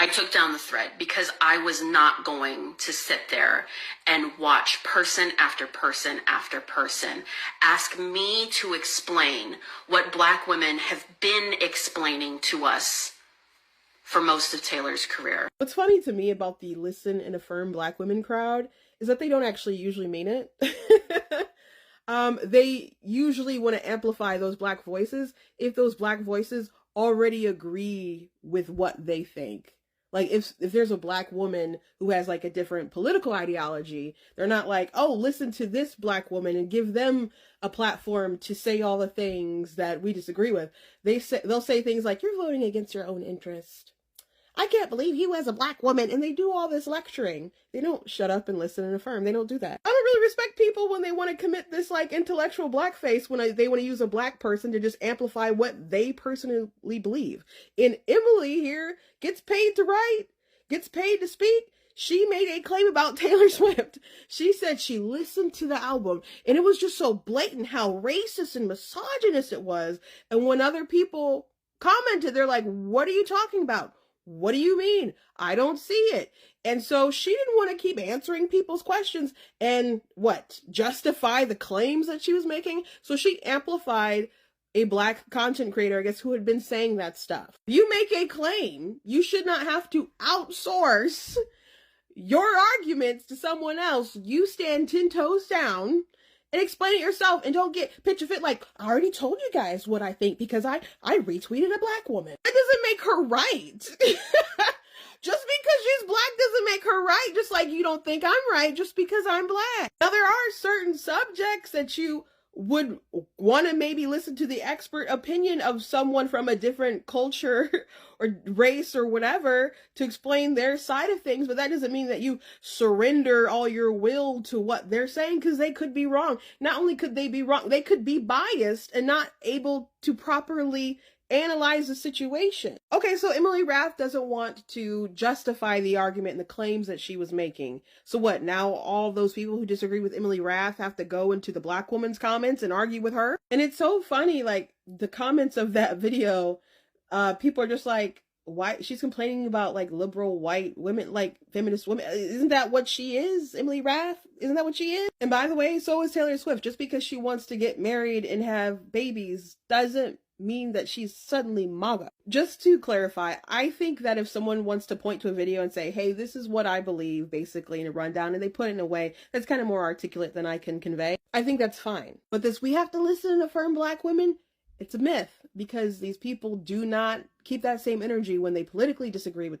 I took down the thread because I was not going to sit there and watch person after person after person ask me to explain what Black women have been explaining to us for most of Taylor's career. What's funny to me about the listen and affirm Black women crowd is that they don't actually usually mean it. They usually want to amplify those Black voices if those Black voices already agree with what they think. Like if there's a Black woman who has like a different political ideology, they're not like, oh, listen to this Black woman and give them a platform to say all the things that we disagree with. They'll say things like, you're voting against your own interest. I can't believe he was a Black woman. And they do all this lecturing. They don't shut up and listen and affirm. They don't do that. I don't really respect people when they want to commit this like intellectual blackface when they want to use a Black person to just amplify what they personally believe. And Emily here gets paid to write, gets paid to speak. She made a claim about Taylor Swift. She said she listened to the album and it was just so blatant how racist and misogynist it was. And when other people commented, they're like, what are you talking about? What do you mean? I don't see it. And so she didn't want to keep answering people's questions and justify the claims that she was making. So she amplified a Black content creator, I guess, who had been saying that stuff. You make a claim, you should not have to outsource your arguments to someone else. You stand 10 toes down and explain it yourself and don't get pitch a fit like, I already told you guys what I think because I retweeted a Black woman. That doesn't make her right. Just because she's Black doesn't make her right, just like you don't think I'm right just because I'm Black. Now, there are certain subjects that you would want to maybe listen to the expert opinion of someone from a different culture or race or whatever to explain their side of things, but that doesn't mean that you surrender all your will to what they're saying, because they could be wrong. Not only could they be wrong, they could be biased and not able to properly analyze the situation. Okay, so Emily Rath doesn't want to justify the argument and the claims that she was making. So what, now all those people who disagree with Emily Rath have to go into the Black woman's comments and argue with her? And it's so funny, like, the comments of that video, people are just like, why she's complaining about like liberal white women, like feminist women. Isn't that what she is, Emily Rath? Isn't that what she is? And by the way, so is Taylor Swift. Just because she wants to get married and have babies doesn't mean that she's suddenly MAGA. Just to clarify, I think that if someone wants to point to a video and say, hey, this is what I believe, basically in a rundown, and they put it in a way that's kind of more articulate than I can convey, I think that's fine. But this, we have to listen and affirm Black women, it's a myth, because these people do not keep that same energy when they politically disagree with them.